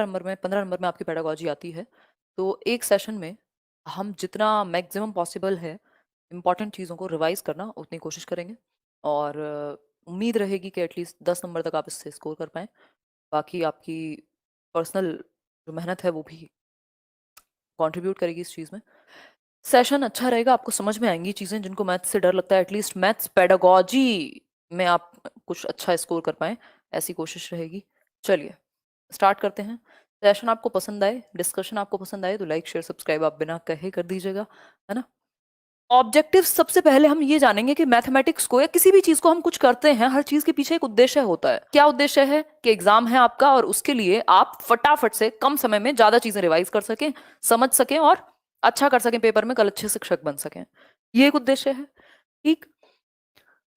Number में 15 number में आपकी पेडागोजी आती है, तो एक सेशन में हम जितना मैक्सिमम पॉसिबल है इम्पॉर्टेंट चीज़ों को रिवाइज करना उतनी कोशिश करेंगे और उम्मीद रहेगी कि एटलीस्ट 10 नंबर तक आप इससे स्कोर कर पाएँ। बाकी आपकी पर्सनल जो मेहनत है वो भी कंट्रीब्यूट करेगी इस चीज़ में। सेशन अच्छा रहेगा, आपको समझ में आएंगी चीज़ें जिनको मैथ्स से डर लगता है, एटलीस्ट मैथ्स पेडागोजी में आप कुछ अच्छा स्कोर कर पाएँ, ऐसी कोशिश रहेगी। चलिए स्टार्ट करते हैं। सेशन आपको पसंद आए, डिस्कशन आपको पसंद आए तो लाइक शेयर सब्सक्राइब आप बिना कहे कर दीजिएगा, है ना। ऑब्जेक्टिव सबसे पहले हम ये जानेंगे कि मैथमेटिक्स को या किसी भी चीज को हम कुछ करते हैं, हर चीज के पीछे एक उद्देश्य होता है। क्या उद्देश्य है कि एग्जाम है आपका और उसके लिए आप फटाफट से कम समय में ज्यादा चीजें रिवाइज कर सकें, समझ सकें और अच्छा कर सकें पेपर में, कल अच्छे शिक्षक बन सकें। ये एक उद्देश्य है, ठीक।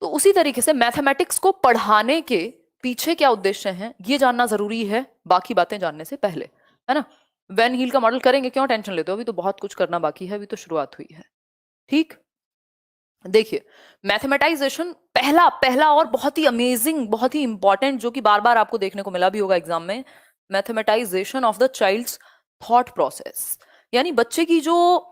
तो उसी तरीके से मैथमेटिक्स को पढ़ाने के पीछे क्या उद्देश्य है ये जानना जरूरी है, बाकी बातें जानने से पहले, है ना। वेन हील का मॉडल करेंगे, क्यों टेंशन लेते हो, अभी तो बहुत कुछ करना बाकी है, अभी तो शुरुआत हुई है, ठीक। देखिए मैथमेटाइजेशन पहला पहला और बहुत ही अमेजिंग, बहुत ही इंपॉर्टेंट, जो कि बार बार आपको देखने को मिला भी होगा एग्जाम में, mathematisation of the child's thought process. यानी बच्चे की जो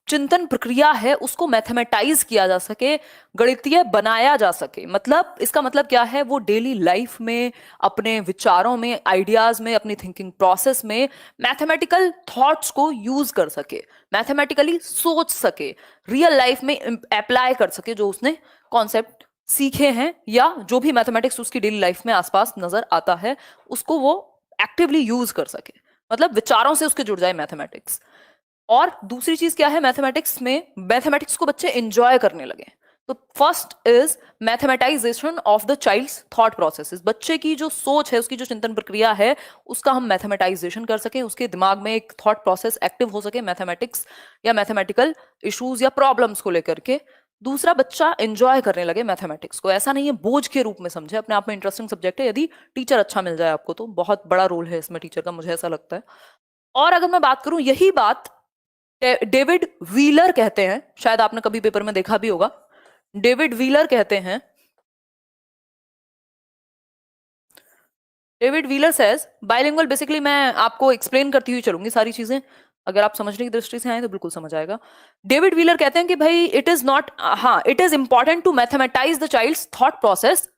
चिंतन प्रक्रिया है उसको मैथमेटाइज किया जा सके, गणितीय बनाया जा सके। मतलब इसका मतलब क्या है, वो डेली लाइफ में, अपने विचारों में, आइडियाज में, अपनी थिंकिंग प्रोसेस में मैथमेटिकल थॉट्स को यूज कर सके, मैथमेटिकली सोच सके, रियल लाइफ में अप्लाई कर सके जो उसने कॉन्सेप्ट सीखे हैं या जो भी मैथमेटिक्स उसकी डेली लाइफ में आसपास नजर आता है उसको वो एक्टिवली यूज कर सके, मतलब विचारों से उसके जुड़ जाए मैथमेटिक्स। और दूसरी चीज क्या है, मैथमेटिक्स में मैथमेटिक्स को बच्चे एंजॉय करने लगे। तो first is mathematisation of the child's thought processes. बच्चे की जो सोच है, उसकी जो चिंतन प्रक्रिया है, उसका हम मैथमेटाइजेशन कर सके, उसके दिमाग में एक थॉट प्रोसेस एक्टिव हो सके मैथमेटिक्स या मैथमेटिकल इश्यूज या प्रॉब्लम्स को लेकर के। दूसरा, बच्चा एंजॉय करने लगे मैथमेटिक्स को, ऐसा नहीं है बोझ के रूप में समझे, अपने आप में इंटरेस्टिंग सब्जेक्ट है। यदि टीचर अच्छा मिल जाए आपको तो बहुत बड़ा रोल है इसमें टीचर का, मुझे ऐसा लगता है। और अगर मैं बात करूं, यही बात डेविड व्हीलर कहते हैं, शायद आपने कभी पेपर में देखा भी होगा। डेविड व्हीलर कहते हैं, David wheeler says bilingual, basically मैं आपको एक्सप्लेन करती हुई चलूंगी सारी चीजें, अगर आप समझने की दृष्टि से आए तो बिल्कुल समझ आएगा। डेविड व्हीलर कहते हैं कि भाई इट इज नॉट, हाँ, it is important to mathematise the child's thought process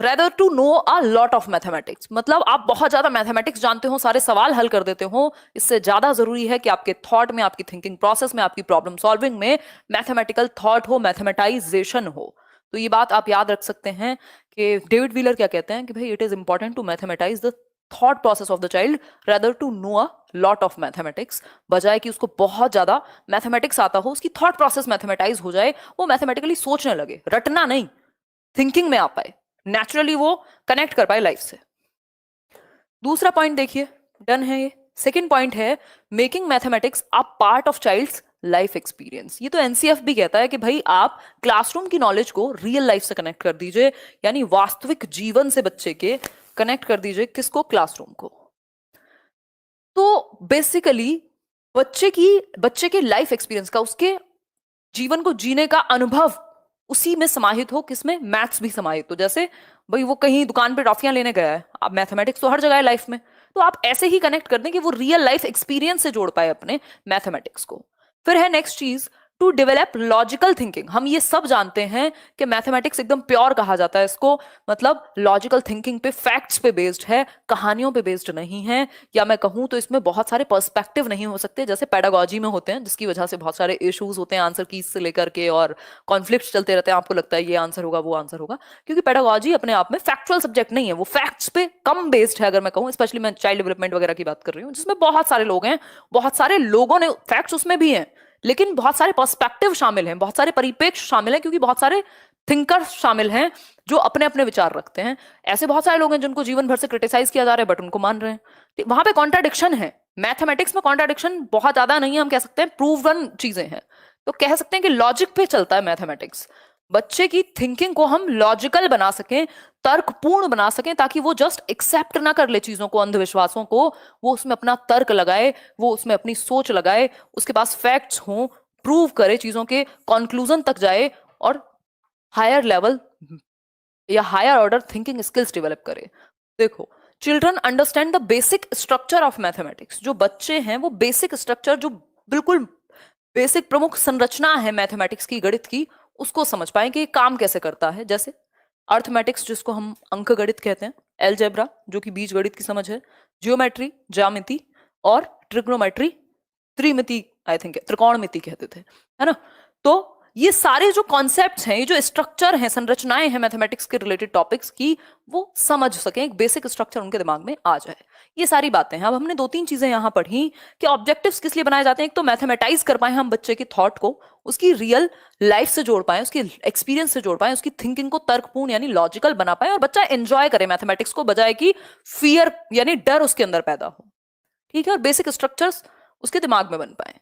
rather to know a lot of mathematics. मतलब आप बहुत ज्यादा मैथमेटिक्स जानते हो, सारे सवाल हल कर देते हो, इससे ज्यादा जरूरी है कि आपके थॉट में, आपकी थिंकिंग प्रोसेस में, आपकी प्रॉब्लम सॉल्विंग में मैथमेटिकल थॉट हो, मैथमेटाइजेशन हो। तो ये बात आप याद रख सकते हैं कि डेविड व्हीलर क्या कहते हैं कि भाई it is important to mathematise the thought process of the child rather to know a lot of mathematics. बजाय कि उसको बहुत ज्यादा मैथमेटिक्स आता हो, उसकी थॉट प्रोसेस मैथमेटाइज हो जाए, वो मैथमेटिकली सोचने लगे, रटना नहीं, थिंकिंग में आ पाए, नेचुरली वो कनेक्ट कर पाए लाइफ से। दूसरा पॉइंट देखिए, डन है ये। सेकेंड पॉइंट है making mathematics a part of child's life experience. ये तो एनसीएफ भी कहता है कि भाई आप क्लासरूम की नॉलेज को रियल लाइफ से कनेक्ट कर दीजिए, यानी वास्तविक जीवन से बच्चे के कनेक्ट कर दीजिए, किसको, क्लासरूम को। तो बेसिकली बच्चे के लाइफ एक्सपीरियंस का, उसके जीवन को जीने का अनुभव उसी में समाहित हो, किसमें, मैथ्स भी समाहित हो। जैसे भाई वो कहीं दुकान पे टॉफियां लेने गया है, अब मैथमेटिक्स तो हर जगह है लाइफ में, तो आप ऐसे ही कनेक्ट कर दें कि वो रियल लाइफ एक्सपीरियंस से जोड़ पाए अपने मैथमेटिक्स को। फिर है नेक्स्ट चीज, टू डेवलप लॉजिकल थिंकिंग। हम ये सब जानते हैं कि मैथमेटिक्स एकदम प्योर कहा जाता है इसको, मतलब लॉजिकल थिंकिंग पे, फैक्ट्स पे बेस्ड है, कहानियों पे बेस्ड नहीं है। या मैं कहूं तो इसमें बहुत सारे पर्सपेक्टिव नहीं हो सकते जैसे पेडागोजी में होते हैं, जिसकी वजह से बहुत सारे इश्यूज होते हैं आंसर कीज से लेकर के, और कॉन्फ्लिक्ट चलते रहते हैं, आपको लगता है ये आंसर होगा वो आंसर होगा, क्योंकि पेडागोजी अपने आप में फैक्चुअल सब्जेक्ट नहीं है, वो फैक्ट्स पे कम बेस्ड है। अगर मैं कहूं, स्पेशली मैं चाइल्ड डेवलपमेंट वगैरह की बात कर रही हूँ, जिसमें बहुत सारे लोग हैं, बहुत सारे लोगों ने, फैक्ट्स उसमें भी हैं, लेकिन बहुत सारे पर्सपेक्टिव शामिल हैं, बहुत सारे परिप्रेक्ष्य शामिल हैं, क्योंकि बहुत सारे थिंकर शामिल हैं जो अपने अपने विचार रखते हैं। ऐसे बहुत सारे लोग हैं जिनको जीवन भर से क्रिटिसाइज किया जा रहा है बट उनको मान रहे हैं, वहां पे कॉन्ट्राडिक्शन है। मैथमेटिक्स में कॉन्ट्राडिक्शन बहुत ज्यादा नहीं है, हम कह सकते हैं प्रूवन चीजें हैं, तो कह सकते हैं कि लॉजिक पे चलता है मैथमेटिक्स। बच्चे की थिंकिंग को हम लॉजिकल बना सकें, तर्कपूर्ण बना सकें, ताकि वो जस्ट एक्सेप्ट ना कर ले चीजों को, अंधविश्वासों को, वो उसमें अपना तर्क लगाए, वो उसमें अपनी सोच लगाए, उसके पास फैक्ट्स हों, प्रूव करे, चीजों के कंक्लूजन तक जाए और हायर लेवल या higher order thinking skills develop करे। देखो children understand the basic structure of mathematics. जो बच्चे हैं वो बेसिक स्ट्रक्चर, जो बिल्कुल बेसिक प्रमुख संरचना है मैथमेटिक्स की, गणित की, उसको समझ पाए कि ये काम कैसे करता है। जैसे अर्थमेटिक्स जिसको हम अंक गणित कहते हैं, एलजेब्रा जो कि बीज गणित की समझ है, जियोमेट्री ज्यामिति, और ट्रिग्नोमेट्री त्रिमिति, आई थिंक त्रिकोणमिति कहते थे, है ना। तो ये सारे जो कॉन्सेप्ट्स हैं, ये जो स्ट्रक्चर हैं, संरचनाएं हैं मैथमेटिक्स के रिलेटेड टॉपिक्स की, वो समझ सकें, एक बेसिक स्ट्रक्चर उनके दिमाग में आ जाए। ये सारी बातें हैं। अब हमने 2-3 चीजें यहाँ पढ़ी कि ऑब्जेक्टिव्स किस लिए बनाए जाते हैं। एक तो मैथमेटाइज कर पाए हम बच्चे के थॉट को, उसकी रियल लाइफ से जोड़ पाए, उसकी एक्सपीरियंस से जोड़ पाए, उसकी थिंकिंग को तर्कपूर्ण यानी लॉजिकल बना पाए, और बच्चा एंजॉय करे मैथमेटिक्स को, बजाय कि फियर यानी डर उसके अंदर पैदा हो। ठीक है, और बेसिक स्ट्रक्चर्स उसके दिमाग में बन पाए।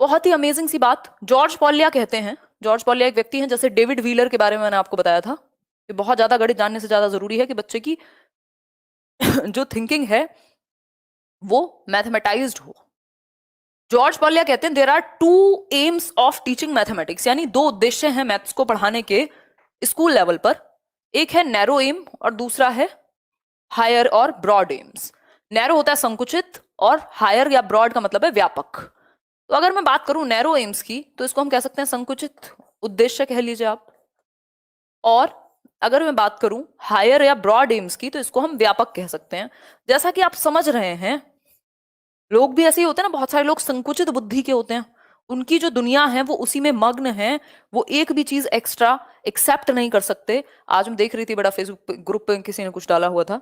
बहुत ही अमेजिंग सी बात जॉर्ज पॉलिया कहते हैं। जॉर्ज पॉलिया एक व्यक्ति हैं, जैसे डेविड व्हीलर के बारे में मैंने आपको बताया था कि बहुत ज्यादा गणित जानने से ज्यादा जरूरी है कि बच्चे की जो थिंकिंग है वो मैथमेटाइज्ड हो। जॉर्ज पॉलिया कहते हैं there are 2 aims of teaching mathematics, यानी 2 उद्देश्य हैं मैथ्स को पढ़ाने के स्कूल लेवल पर। एक है नैरो एम और दूसरा है हायर और ब्रॉड एम्स। नैरो होता है संकुचित और हायर या ब्रॉड का मतलब है व्यापक। तो अगर मैं बात करूं नैरो एम्स की, तो इसको हम कह सकते हैं संकुचित उद्देश्य कह लीजिए आप, और अगर मैं बात करूं हायर या ब्रॉड एम्स की, तो इसको हम व्यापक कह सकते हैं। जैसा कि आप समझ रहे हैं, लोग भी ऐसे ही होते हैं ना, बहुत सारे लोग संकुचित बुद्धि के होते हैं, उनकी जो दुनिया है वो उसी में मग्न है, वो एक भी चीज एक्स्ट्रा एक्सेप्ट नहीं कर सकते। आज मैं देख रही थी, बड़ा फेसबुक ग्रुप पे किसी ने कुछ डाला हुआ था,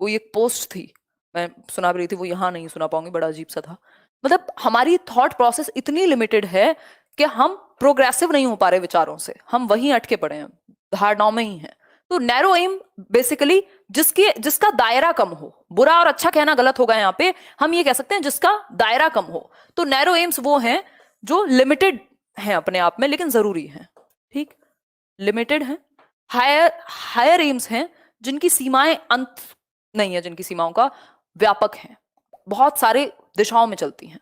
वो एक पोस्ट थी, मैं सुना रही थी, वो यहाँ नहीं सुना पाऊंगी, बड़ा अजीब सा था। मतलब हमारी थॉट प्रोसेस इतनी लिमिटेड है कि हम प्रोग्रेसिव नहीं हो पा रहे विचारों से, हम वहीं अटके पड़े हैं, धारणाओं में ही हैं। तो नैरो एम बेसिकली जिसका दायरा कम हो, बुरा और अच्छा कहना गलत होगा यहाँ पे, हम ये कह सकते हैं जिसका दायरा कम हो। तो नैरो एम्स वो हैं जो लिमिटेड हैं अपने आप में, लेकिन जरूरी हैं। ठीक, लिमिटेड हैं। हायर एम्स हैं जिनकी सीमाएं अंत नहीं है, जिनकी सीमाओं का व्यापक है, बहुत सारे दिशाओं में चलती हैं।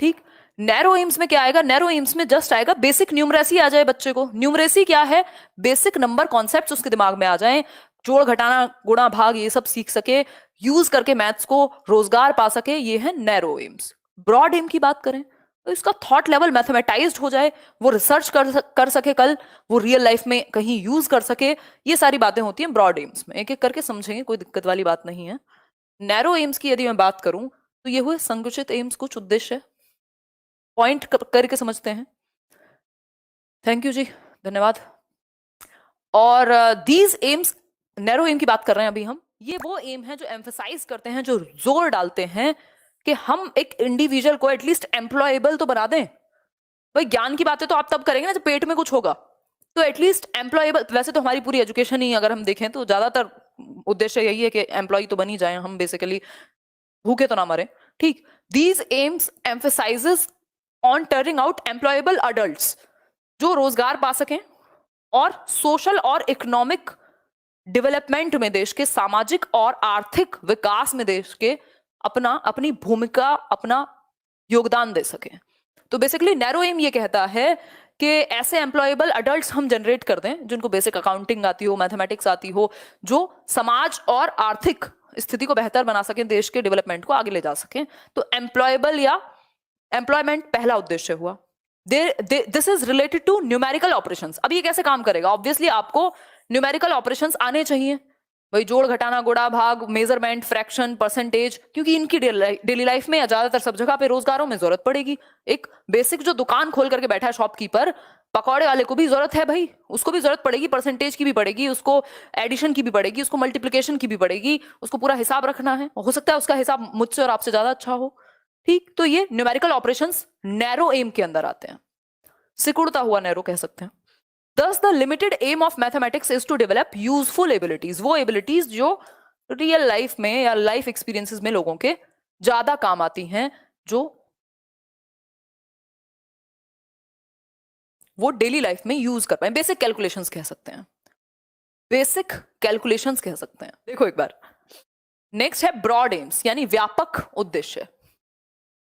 ठीक, नैरो एम्स में क्या आएगा? नैरो एम्स में जस्ट आएगा बेसिक न्यूमरेसी आ जाए बच्चे को। न्यूमरेसी क्या है? बेसिक नंबर कॉन्सेप्ट्स उसके दिमाग में आ जाएं, जोड़ घटाना गुणा भाग ये सब सीख सके, यूज करके मैथ्स को रोजगार पा सके, ये है नैरो एम्स। ब्रॉड एम की बात करें तो इसका थॉट लेवल मैथमेटाइज्ड हो जाए, वो रिसर्च कर सके, कल वो रियल लाइफ में कहीं यूज कर सके, ये सारी बातें होती हैं ब्रॉड एम्स में। एक एक करके समझेंगे, कोई दिक्कत वाली बात नहीं है। नैरो एम्स की यदि मैं बात करूं तो ये हुए संकुचित एम्स, कुछ उद्देश्य पॉइंट करके समझते हैं। थैंक यू जी, धन्यवाद। और दीज एम्स, नैरो एम की बात कर रहे हैं अभी हम, ये वो एम है जो एम्फसाइज करते हैं, जो जोर डालते हैं कि हम एक इंडिविजुअल को एटलीस्ट एम्प्लॉयबल तो बना दें। भाई ज्ञान की बातें तो आप तब करेंगे ना जब पेट में कुछ होगा, तो एटलीस्ट एम्प्लॉयबल। वैसे तो हमारी पूरी एजुकेशन ही अगर हम देखें तो ज्यादातर उद्देश्य यही है कि एम्प्लॉय तो बन ही जाए हम, बेसिकली भूखे तो ना मरे। ठीक, these AIIMS emphasises on turning out employable adults, जो रोजगार पा सकें और सोशल और इकोनॉमिक डेवलपमेंट में, देश के सामाजिक और आर्थिक विकास में देश के अपनी भूमिका, अपना योगदान दे सकें। तो बेसिकली नैरो एम ये कहता है कि ऐसे एम्प्लॉयबल अडल्ट्स हम जनरेट कर दें जिनको बेसिक अकाउंटिंग आती हो, मैथमेटिक्स आती हो, जो समाज और आर्थिक स्थिति को बेहतर बना सकें, देश के डेवलपमेंट को आगे ले जा सकें। तो एम्प्लॉयबल या एम्प्लॉयमेंट पहला उद्देश्य हुआ। This is related to numerical operations. अब ये कैसे काम करेगा? ऑब्वियसली आपको न्यूमेरिकल ऑपरेशंस आने चाहिए, भाई जोड़ घटाना गुणा भाग, मेजरमेंट, फ्रैक्शन, परसेंटेज, क्योंकि इनकी डेली लाइफ में या ज्यादातर सब जगह पे रोजगारों में जरूरत पड़ेगी। एक बेसिक जो दुकान खोल करके बैठा है शॉपकीपर, पकौड़े वाले को भी जरूरत है भाई, उसको भी जरूरत पड़ेगी, परसेंटेज की भी पड़ेगी, उसको एडिशन की भी पड़ेगी, उसको मल्टीप्लिकेशन की भी पड़ेगी, उसको पूरा हिसाब रखना है, हो सकता है उसका हिसाब मुझसे और आपसे ज्यादा अच्छा हो। ठीक, तो ये न्यूमेरिकल ऑपरेशंस नैरो एम के अंदर आते हैं, सिकुड़ता हुआ नैरो कह सकते हैं। Thus, the limited aim of mathematics is to develop useful abilities, वो abilities जो रियल लाइफ में या लाइफ एक्सपीरियंसेस में लोगों के ज्यादा काम आती हैं, जो वो डेली लाइफ में यूज कर पाए। बेसिक कैलकुलेशंस कह सकते हैं, बेसिक कैलकुलेशंस कह सकते हैं। देखो एक बार, नेक्स्ट है ब्रॉड एम्स यानी व्यापक उद्देश्य।